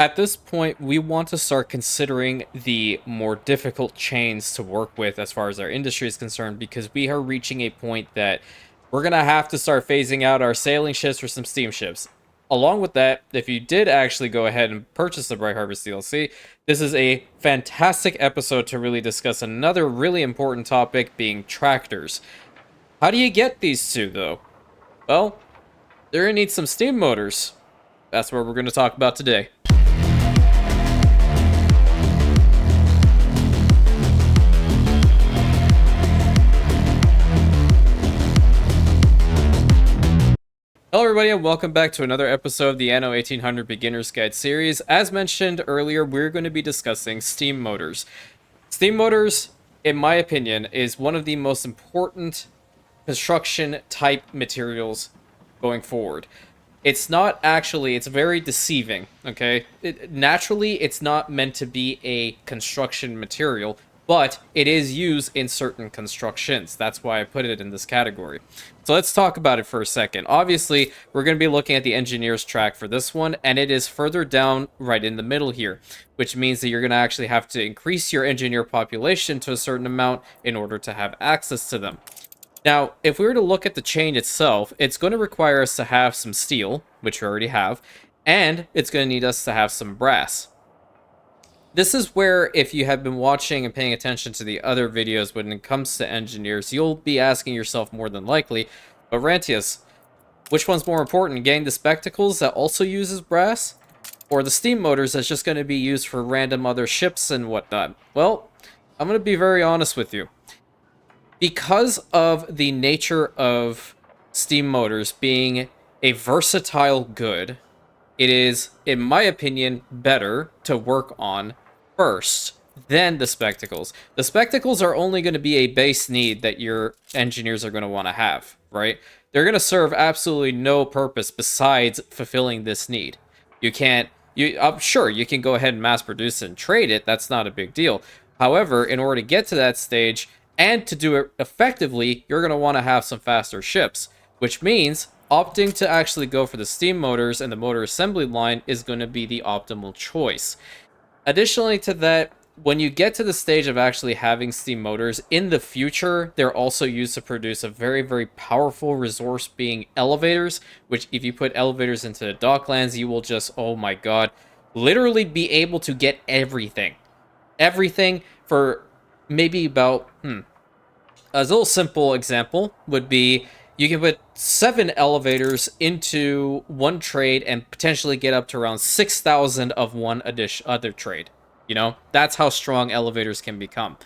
At this point, we want to start considering the more difficult chains to work with as far as our industry is concerned, because we are reaching a point that we're going to have to start phasing out our sailing ships for some steamships. Along with that, if you did actually go ahead and purchase the Bright Harvest DLC, this is a fantastic episode to really discuss another really important topic, being tractors. How do you get these two, though? Well, they're going to need some steam motors. That's what we're going to talk about today. Hello everybody and welcome back to another episode of the Anno 1800 Beginner's Guide series. As mentioned earlier, we're going to be discussing steam motors. Steam motors, in my opinion, is one of the most important construction type materials going forward. It's not actually, it's very deceiving, okay? Naturally, it's not meant to be a construction material, but it is used in certain constructions. That's why I put it in this category. So let's talk about it for a second. Obviously, we're going to be looking at the engineer's track for this one, and it is further down right in the middle here, which means that you're going to actually have to increase your engineer population to a certain amount in order to have access to them. Now, if we were to look at the chain itself, it's going to require us to have some steel, which we already have, and it's going to need us to have some brass. This is where, if you have been watching and paying attention to the other videos when it comes to engineers, you'll be asking yourself more than likely, but Rantius, which one's more important, getting the spectacles that also uses brass, or the steam motors that's just going to be used for random other ships and whatnot? Well, I'm going to be very honest with you. Because of the nature of steam motors being a versatile good, it is, in my opinion, better to work on first than the spectacles. The spectacles are only going to be a base need that your engineers are going to want to have, right? They're going to serve absolutely no purpose besides fulfilling this need. I'm sure you can go ahead and mass produce and trade it. That's not a big deal. However, in order to get to that stage and to do it effectively, you're going to want to have some faster ships, which means opting to actually go for the steam motors and the motor assembly line is going to be the optimal choice. Additionally to that, when you get to the stage of actually having steam motors, in the future, they're also used to produce a very, very powerful resource being elevators, which if you put elevators into the docklands, you will just, oh my god, literally be able to get everything. Everything for maybe about, a little simple example would be, you can put 7 elevators into one trade and potentially get up to around 6,000 of one other trade. You know, that's how strong elevators can become.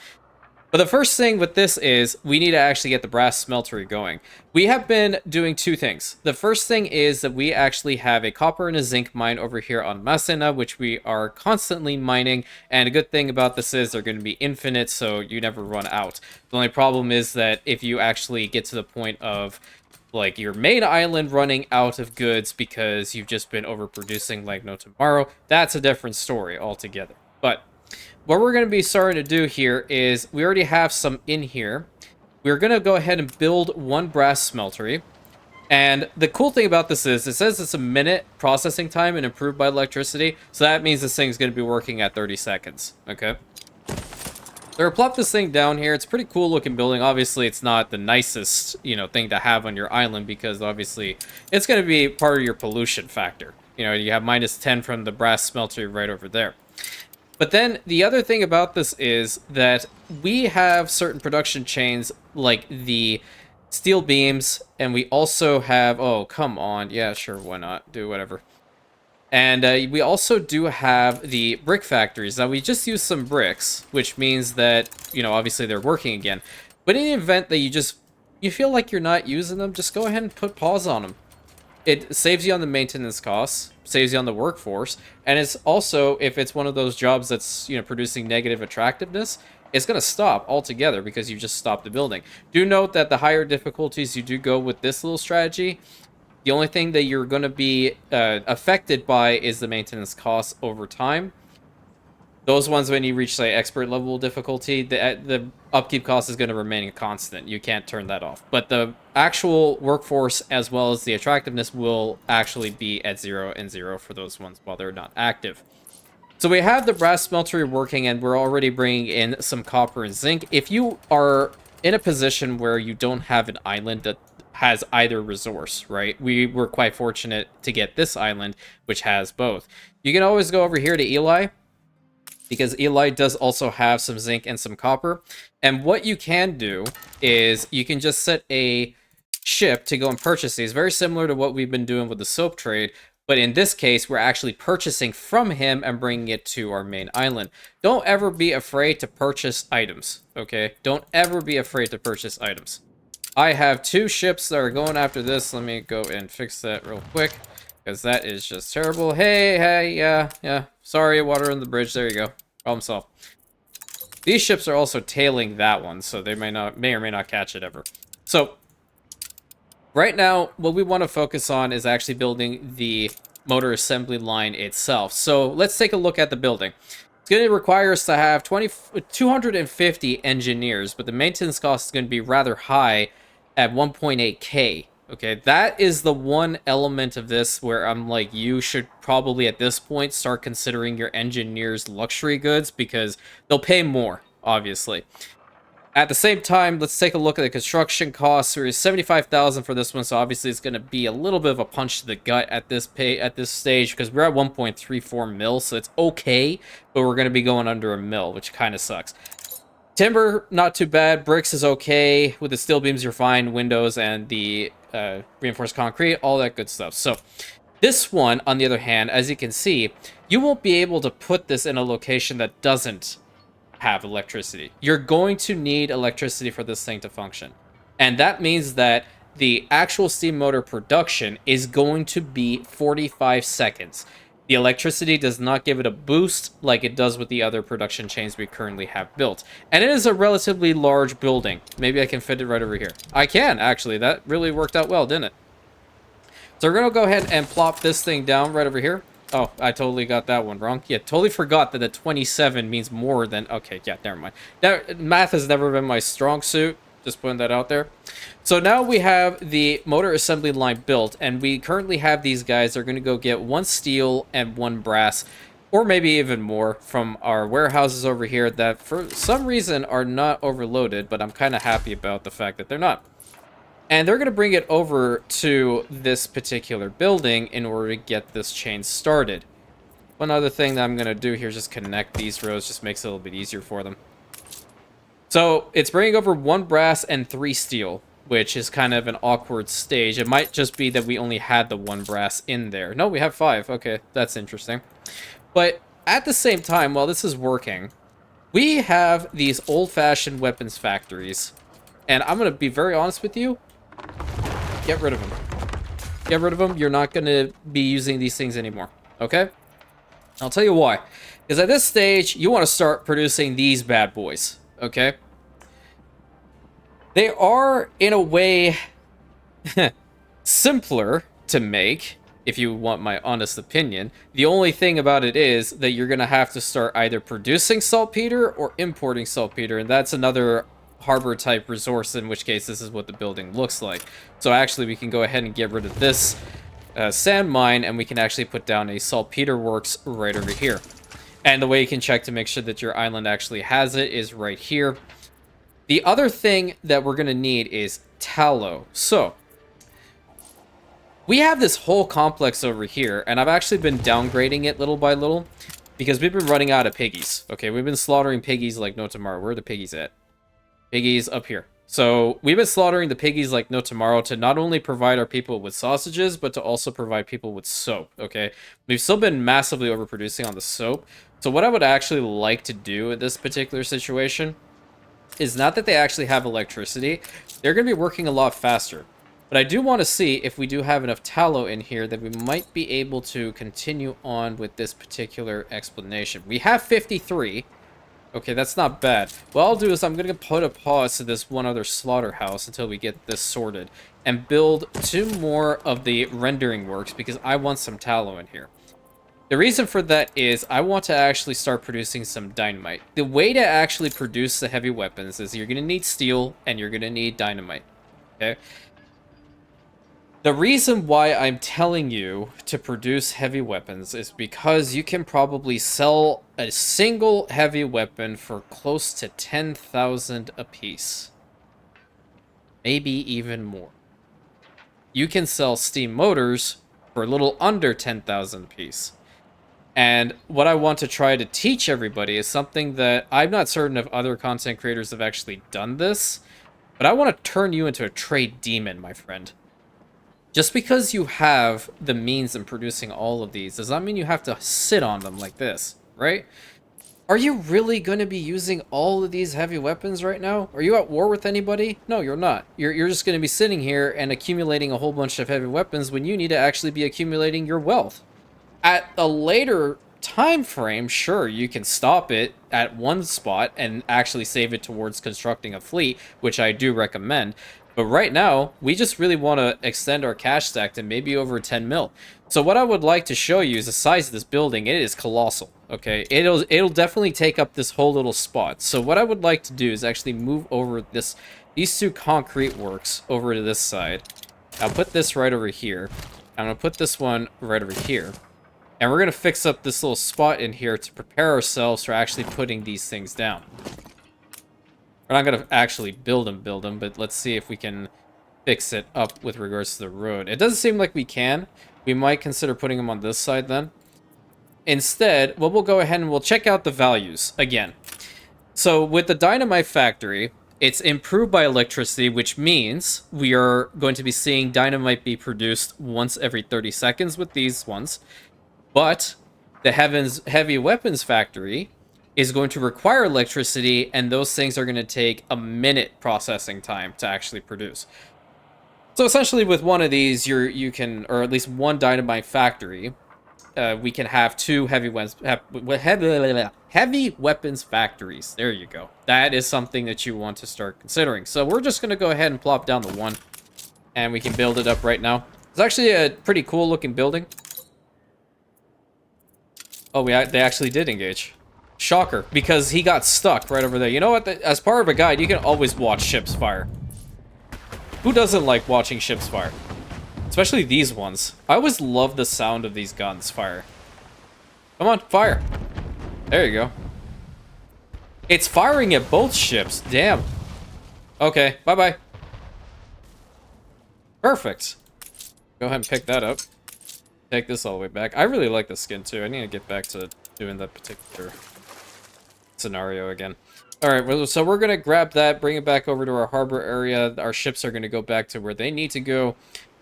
But the first thing with this is we need to actually get the brass smeltery going. We have been doing two things. The first thing is that we actually have a copper and a zinc mine over here on Masena, which we are constantly mining. And a good thing about this is they're going to be infinite, so you never run out. The only problem is that if you actually get to the point of like your main island running out of goods because you've just been overproducing like no tomorrow, that's a different story altogether. But what we're going to be starting to do here is we already have some in here. We're going to go ahead and build one brass smeltery. And the cool thing about this is it says it's a minute processing time and improved by electricity. So that means this thing's going to be working at 30 seconds. Okay. So plop this thing down here. It's a pretty cool looking building. Obviously, it's not the nicest, thing to have on your island because obviously it's going to be part of your pollution factor. You have -10 from the brass smeltery right over there. But then the other thing about this is that we have certain production chains like the steel beams, and we also have, oh, come on. Yeah, sure, why not? Do whatever. And we also do have the brick factories. Now, we just used some bricks, which means that, obviously they're working again. But in the event that you feel like you're not using them, just go ahead and put pause on them. It saves you on the maintenance costs, saves you on the workforce, and it's also, if it's one of those jobs that's, producing negative attractiveness, it's going to stop altogether because you just stopped the building. Do note that the higher difficulties you do go with this little strategy, the only thing that you're going to be affected by is the maintenance costs over time. Those ones when you reach, say, expert level difficulty, the upkeep cost is going to remain a constant. You can't turn that off. But the actual workforce as well as the attractiveness will actually be at 0 and 0 for those ones while they're not active. So we have the brass smeltery working, and we're already bringing in some copper and zinc. If you are in a position where you don't have an island that has either resource, right? We were quite fortunate to get this island, which has both. You can always go over here to Eli, because Eli does also have some zinc and some copper. And what you can do is you can just set a ship to go and purchase these, very similar to what we've been doing with the soap trade. But in this case, we're actually purchasing from him and bringing it to our main island. Don't ever be afraid to purchase items, okay? Don't ever be afraid to purchase items. I have 2 ships that are going after this. Let me go and fix that real quick, because that is just terrible. Hey, yeah. Sorry, water on the bridge. There you go. Problem solved. These ships are also tailing that one, so they may or may not catch it ever. So right now, what we want to focus on is actually building the motor assembly line itself. So let's take a look at the building. It's going to require us to have 250 engineers, but the maintenance cost is going to be rather high at 1.8k. Okay, that is the one element of this where I'm like, you should probably at this point start considering your engineers luxury goods, because they'll pay more, obviously. At the same time, let's take a look at the construction costs. There is 75,000 for this one, so obviously it's going to be a little bit of a punch to the gut at this stage, because we're at 1.34 mil, so it's okay, but we're going to be going under a mil, which kind of sucks. Timber, not too bad. Bricks is okay. With the steel beams, you're fine. Windows and the reinforced concrete, all that good stuff. So this one, on the other hand, as you can see, you won't be able to put this in a location that doesn't have electricity. You're going to need electricity for this thing to function. And that means that the actual steam motor production is going to be 45 seconds. The electricity does not give it a boost like it does with the other production chains we currently have built. And it is a relatively large building. Maybe I can fit it right over here. I can, actually. That really worked out well, didn't it? So we're going to go ahead and plop this thing down right over here. Oh, I totally got that one wrong. Yeah, totally forgot that the 27 means more than... Okay, yeah, never mind. Math has never been my strong suit. Just putting that out there. So now we have the motor assembly line built, and we currently have these guys that are going to go get 1 steel and 1 brass, or maybe even more, from our warehouses over here that for some reason are not overloaded, but I'm kind of happy about the fact that they're not. And they're going to bring it over to this particular building in order to get this chain started. One other thing that I'm going to do here is just connect these rows, just makes it a little bit easier for them. So it's bringing over 1 brass and 3 steel, which is kind of an awkward stage. It might just be that we only had the 1 brass in there. No, we have 5. Okay, that's interesting. But at the same time, while this is working, we have these old-fashioned weapons factories. And I'm going to be very honest with you. Get rid of them. Get rid of them. You're not going to be using these things anymore. Okay? I'll tell you why. Because at this stage, you want to start producing these bad boys. Okay? They are, in a way, simpler to make, if you want my honest opinion. The only thing about it is that you're going to have to start either producing saltpeter or importing saltpeter, and that's another harbor-type resource, in which case this is what the building looks like. So actually, we can go ahead and get rid of this sand mine, and we can actually put down a saltpeter works right over here. And the way you can check to make sure that your island actually has it is right here. The other thing that we're going to need is tallow. So, we have this whole complex over here, and I've actually been downgrading it little by little, because we've been running out of piggies. Okay, we've been slaughtering piggies like no tomorrow. Where are the piggies at? Piggies up here. So, we've been slaughtering the piggies like no tomorrow to not only provide our people with sausages, but to also provide people with soap, okay? We've still been massively overproducing on the soap. So what I would actually like to do in this particular situation is not that they actually have electricity. They're going to be working a lot faster. But I do want to see if we do have enough tallow in here that we might be able to continue on with this particular explanation. We have 53. Okay, that's not bad. What I'll do is I'm going to put a pause to this one other slaughterhouse until we get this sorted. And build 2 more of the rendering works because I want some tallow in here. The reason for that is I want to actually start producing some dynamite. The way to actually produce the heavy weapons is you're going to need steel and you're going to need dynamite. Okay? The reason why I'm telling you to produce heavy weapons is because you can probably sell a single heavy weapon for close to 10,000 apiece. Maybe even more. You can sell steam motors for a little under 10,000 apiece. And what I want to try to teach everybody is something that I'm not certain if other content creators have actually done this, but I want to turn you into a trade demon, my friend. Just because you have the means in producing all of these does not mean you have to sit on them like this, right? Are you really going to be using all of these heavy weapons right now? Are you at war with anybody? No, you're not. You're just going to be sitting here and accumulating a whole bunch of heavy weapons when you need to actually be accumulating your wealth. At a later time frame, sure, you can stop it at one spot and actually save it towards constructing a fleet, which I do recommend. But right now, we just really want to extend our cash stack to maybe over 10 mil. So what I would like to show you is the size of this building. It is colossal, okay? It'll definitely take up this whole little spot. So what I would like to do is actually move over these two concrete works over to this side. I'll put this right over here. I'm going to put this one right over here. And we're going to fix up this little spot in here to prepare ourselves for actually putting these things down. We're not going to actually build them, but let's see if we can fix it up with regards to the road. It doesn't seem like we can. We might consider putting them on this side then. Instead, well, we'll go ahead and we'll check out the values again. So with the dynamite factory, it's improved by electricity, which means we are going to be seeing dynamite be produced once every 30 seconds with these ones. But the heavy weapons factory is going to require electricity, and those things are going to take a minute processing time to actually produce. So essentially with one of these, you can, or at least one dynamite factory, we can have two heavy weapons factories. There you go. That is something that you want to start considering. So we're just going to go ahead and plop down the one, and we can build it up right now. It's actually a pretty cool looking building. Oh, they actually did engage. Shocker, because he got stuck right over there. You know what? As part of a guide, you can always watch ships fire. Who doesn't like watching ships fire? Especially these ones. I always love the sound of these guns fire. Come on, fire. There you go. It's firing at both ships. Damn. Okay, bye-bye. Perfect. Go ahead and pick that up. Take this all the way back. I really like the skin too. I need to get back to doing that particular scenario again. Alright, so we're going to grab that, bring it back over to our harbor area. Our ships are going to go back to where they need to go,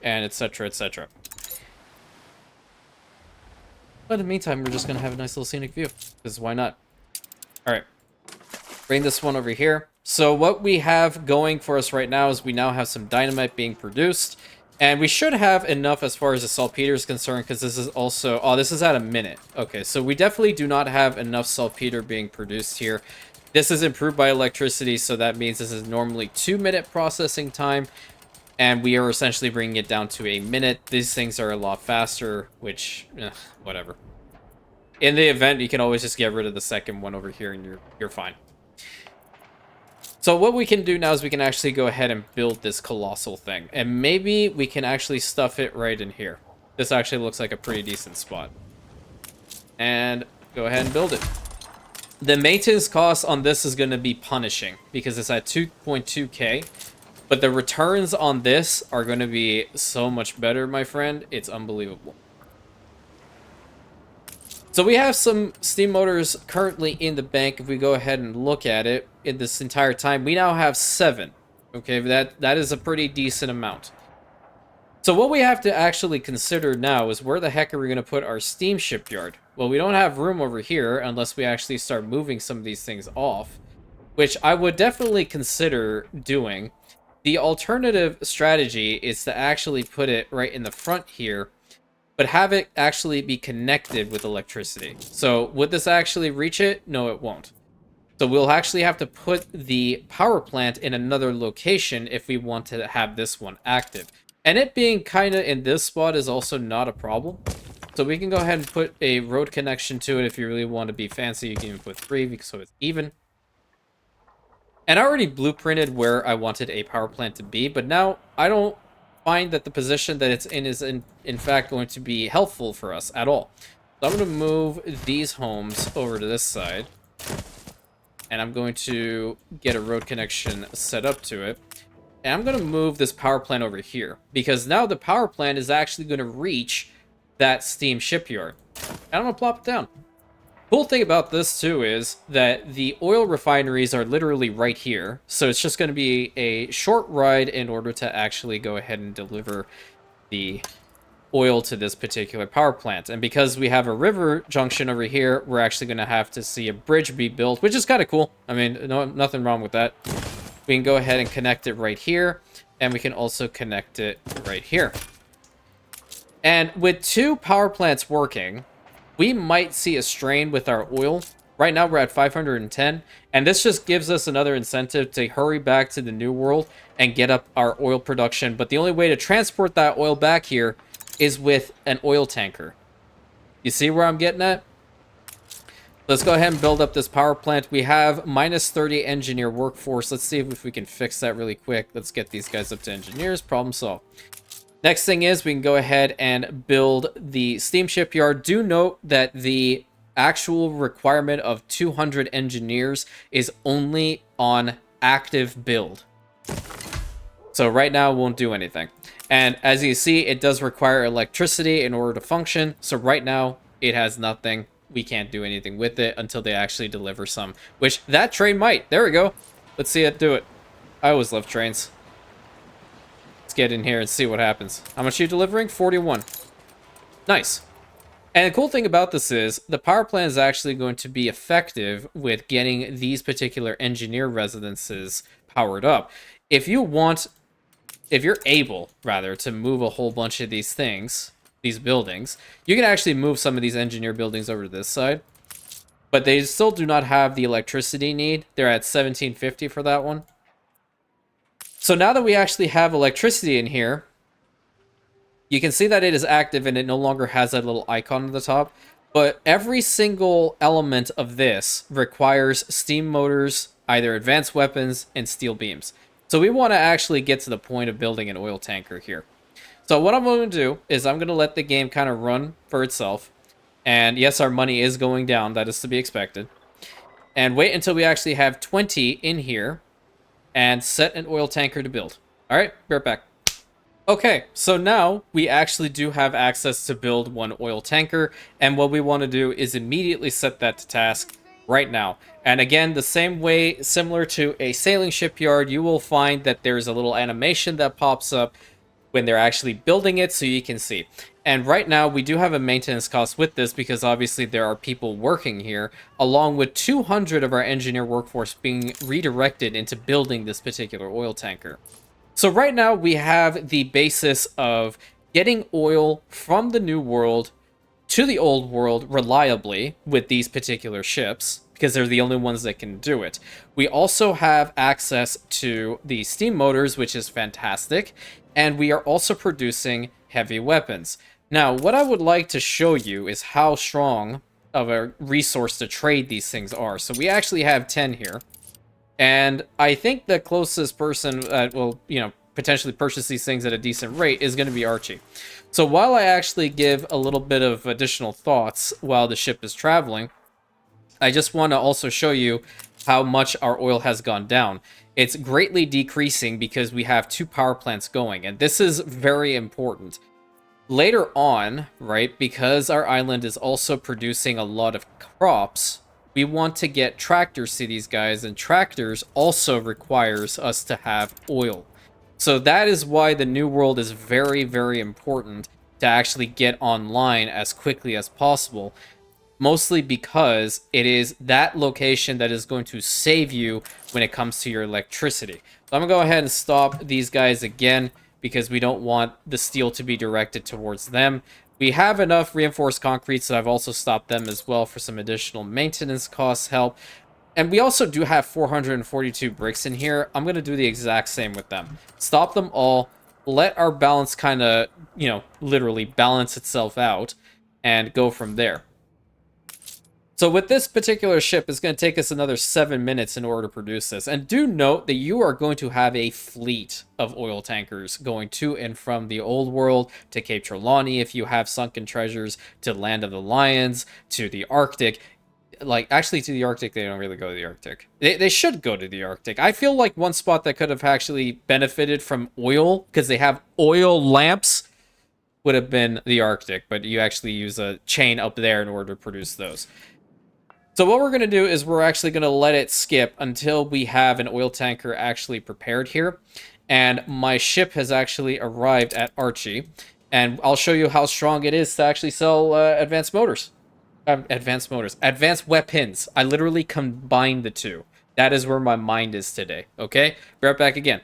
and etc, etc. But in the meantime, we're just going to have a nice little scenic view, because why not? Alright, bring this one over here. So what we have going for us right now is we now have some dynamite being produced. And we should have enough as far as the saltpeter is concerned, because this is also... Oh, this is at a minute. Okay, so we definitely do not have enough saltpeter being produced here. This is improved by electricity, so that means this is normally 2-minute processing time. And we are essentially bringing it down to a minute. These things are a lot faster, which... whatever. In the event, you can always just get rid of the second one over here, and you're fine. So what we can do now is we can actually go ahead and build this colossal thing. And maybe we can actually stuff it right in here. This actually looks like a pretty decent spot. And go ahead and build it. The maintenance cost on this is going to be punishing because it's at 2.2k. But the returns on this are going to be so much better, my friend. It's unbelievable. So we have some steam motors currently in the bank. If we go ahead and look at it in this entire time, we now have 7. Okay, that is a pretty decent amount. So what we have to actually consider now is where the heck are we going to put our steam shipyard? Well, we don't have room over here unless we actually start moving some of these things off, which I would definitely consider doing. The alternative strategy is to actually put it right in the front here, but have it actually be connected with electricity. So would this actually reach it? No, it won't. So we'll actually have to put the power plant in another location if we want to have this one active. And it being kind of in this spot is also not a problem. So we can go ahead and put a road connection to it. If you really want to be fancy, you can even put 3 so it's even. And I already blueprinted where I wanted a power plant to be, but now I don't find that the position that it's in is in fact going to be helpful for us at all. So I'm going to move these homes over to this side. And I'm going to get a road connection set up to it. And I'm going to move this power plant over here, because now the power plant is actually going to reach that steam shipyard. And I'm going to plop it down. Cool thing about this too is that the oil refineries are literally right here. So it's just going to be a short ride in order to actually go ahead and deliver the oil to this particular power plant. And because we have a river junction over here, we're actually going to have to see a bridge be built, which is kind of cool. I mean, nothing wrong with that. We can go ahead and connect it right here, and we can also connect it right here. And with 2 power plants working, we might see a strain with our oil. Right now we're at 510, and this just gives us another incentive to hurry back to the New World and get up our oil production. But the only way to transport that oil back here is with an oil tanker. You see where I'm getting at? Let's go ahead and build up this power plant. We have minus 30 engineer workforce. Let's see if we can fix that really quick. Let's get these guys up to engineers. Problem solved. Next thing is we can go ahead and build the steam shipyard. Do note that the actual requirement of 200 engineers is only on active build. So right now it won't do anything. And as you see, it does require electricity in order to function. So right now it has nothing. We can't do anything with it until they actually deliver some, which that train might. There we go. Let's see it do it. I always love trains. Let's get in here and see what happens. How much are you delivering? 41. Nice. And the cool thing about this is the power plant is actually going to be effective with getting these particular engineer residences powered up. If you're able, rather, to move a whole bunch of these things, these buildings, you can actually move some of these engineer buildings over to this side. But they still do not have the electricity need. They're at 1750 for that one. So now that we actually have electricity in here, you can see that it is active and it no longer has that little icon at the top. But every single element of this requires steam motors, either advanced weapons, and steel beams. So we want to actually get to the point of building an oil tanker here. So what I'm going to do is I'm going to let the game kind of run for itself. And yes, our money is going down. That is to be expected. And wait until we actually have 20 in here and set an oil tanker to build. All right, be right back. Okay, so now we actually do have access to build one oil tanker. And what we want to do is immediately set that to task right now. And again, the same way, similar to a sailing shipyard, you will find that there's a little animation that pops up when they're actually building it, so you can see. And right now we do have a maintenance cost with this because obviously there are people working here, along with 200 of our engineer workforce being redirected into building this particular oil tanker. So right now we have the basis of getting oil from the New World to the Old World reliably with these particular ships, because they're the only ones that can do it. We also have access to the steam motors, which is fantastic. And we are also producing heavy weapons. Now, what I would like to show you is how strong of a resource to trade these things are. So we actually have 10 here. And I think the closest person that will, potentially purchase these things at a decent rate is going to be Archie. So while I actually give a little bit of additional thoughts while the ship is traveling, I just want to also show you how much our oil has gone down. It's greatly decreasing because we have 2 power plants going, and this is very important. Later on, right, because our island is also producing a lot of crops, we want to get tractors to these guys, and tractors also requires us to have oil. So that is why the New World is very, very important to actually get online as quickly as possible. Mostly because it is that location that is going to save you when it comes to your electricity. So I'm going to go ahead and stop these guys again because we don't want the steel to be directed towards them. We have enough reinforced concrete, so I've also stopped them as well for some additional maintenance costs help. And we also do have 442 bricks in here. I'm going to do the exact same with them. Stop them all. Let our balance kind of, literally balance itself out. and go from there. So with this particular ship, it's going to take us another 7 minutes in order to produce this. And do note that you are going to have a fleet of oil tankers going to and from the old world to Cape Trelawney if you have sunken treasures, to Land of the Lions, to the Arctic. Like, actually, to the Arctic, they don't really go to the Arctic. They should go to the Arctic. I feel like one spot that could have actually benefited from oil, because they have oil lamps, would have been the Arctic. But you actually use a chain up there in order to produce those. So what we're going to do is we're actually going to let it skip until we have an oil tanker actually prepared here. And my ship has actually arrived at Archie. And I'll show you how strong it is to actually sell advanced motors. Advanced weapons. I literally combined the two. That is where my mind is today. Okay? Be right back again.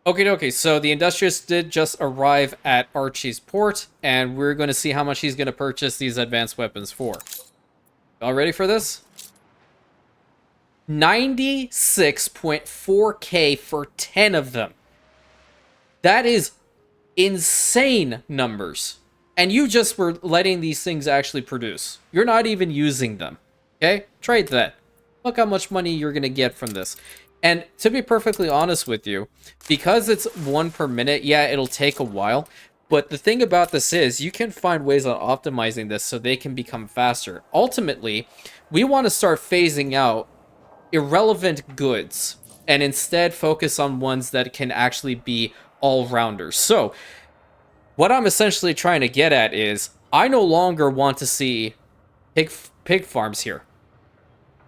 Okay, so the Industrious did just arrive at Archie's port. And we're going to see how much he's going to purchase these advanced weapons for. Y'all ready for this? 96.4k for 10 of them. That is insane numbers. And you just were letting these things actually produce. You're not even using them. Okay? Trade that. Look how much money you're going to get from this. And to be perfectly honest with you, because it's 1 per minute, yeah, it'll take a while. But the thing about this is you can find ways of optimizing this so they can become faster. Ultimately, we want to start phasing out irrelevant goods and instead focus on ones that can actually be all-rounders. So what I'm essentially trying to get at is I no longer want to see pig farms here.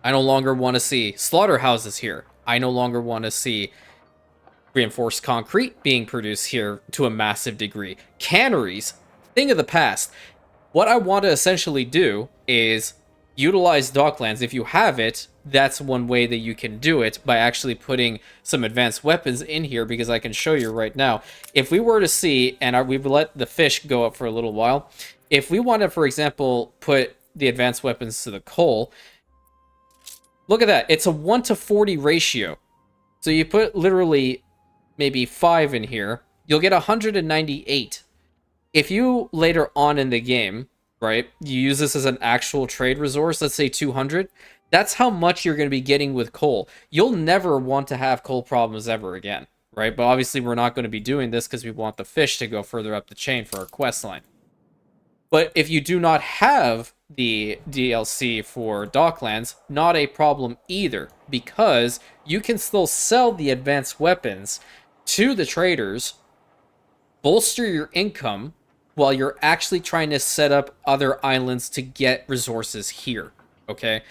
I no longer want to see slaughterhouses here. I no longer want to see reinforced concrete being produced here to a massive degree. Canneries, thing of the past. What I want to essentially do is utilize docklands. If you have it, that's one way that you can do it, by actually putting some advanced weapons in here, because I can show you right now. If we were to see, and we've let the fish go up for a little while, if we want to, for example, put the advanced weapons to the coal, look at that. It's a 1:40 ratio. So you put literally maybe 5 in here, you'll get 198. If you later on in the game, right, you use this as an actual trade resource, let's say 200, that's how much you're going to be getting with coal. You'll never want to have coal problems ever again, right? But obviously we're not going to be doing this because we want the fish to go further up the chain for our quest line. But if you do not have the DLC for Docklands, not a problem either, because you can still sell the advanced weapons to the traders, bolster your income, while you're actually trying to set up other islands to get resources here, okay?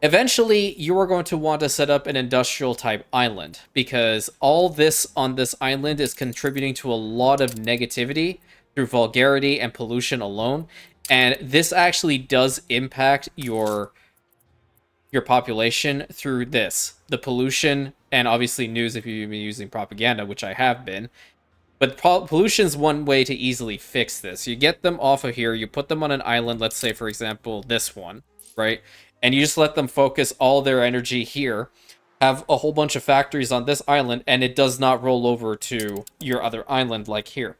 Eventually, you are going to want to set up an industrial type island, because all this on this island is contributing to a lot of negativity through vulgarity and pollution alone. And this actually does impact your population through this. The pollution, and obviously news if you've been using propaganda, which I have been. But pollution's one way to easily fix this. You get them off of here, you put them on an island, let's say, for example, this one, right? And you just let them focus all their energy here, have a whole bunch of factories on this island, and it does not roll over to your other island like here.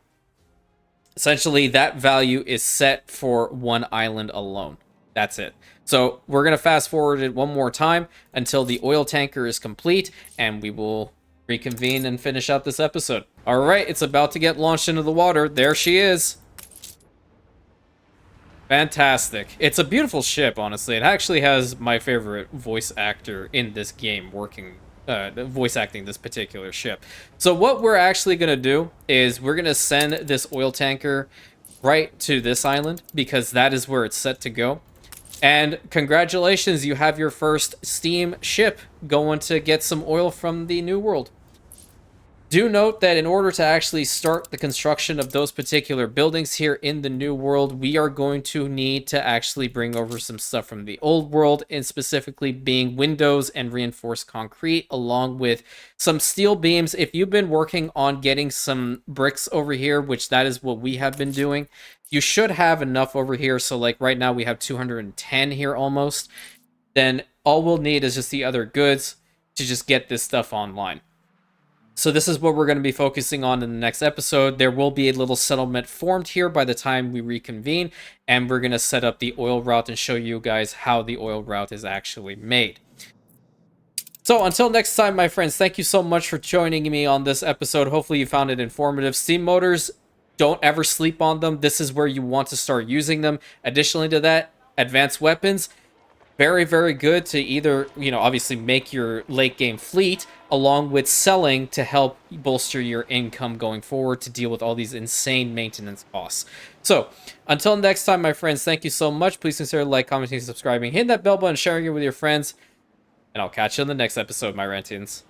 Essentially, that value is set for one island alone. That's it. So we're going to fast forward it one more time until the oil tanker is complete, and we will reconvene and finish out this episode. All right, it's about to get launched into the water. There she is. Fantastic. It's a beautiful ship, honestly. It actually has my favorite voice actor in this game working, voice acting this particular ship. So what we're actually going to do is we're going to send this oil tanker right to this island, because that is where it's set to go. And congratulations, you have your first steam ship going to get some oil from the New World. Do note that in order to actually start the construction of those particular buildings here in the New World, we are going to need to actually bring over some stuff from the Old World, and specifically being windows and reinforced concrete, along with some steel beams. If you've been working on getting some bricks over here, which that is what we have been doing, you should have enough over here. So like right now we have 210 here almost. Then all we'll need is just the other goods to just get this stuff online. So this is what we're going to be focusing on in the next episode. There will be a little settlement formed here by the time we reconvene, and we're going to set up the oil route and show you guys how the oil route is actually made. So until next time, my friends, thank you so much for joining me on this episode. Hopefully you found it informative. Steam motors, don't ever sleep on them. This is where you want to start using them. Additionally to that, advanced weapons, very, very good to either, obviously make your late game fleet along with selling to help bolster your income going forward to deal with all these insane maintenance costs. So until next time, my friends, thank you so much. Please consider like, commenting, subscribing, hitting that bell button, sharing it with your friends. And I'll catch you in the next episode, my Rantians.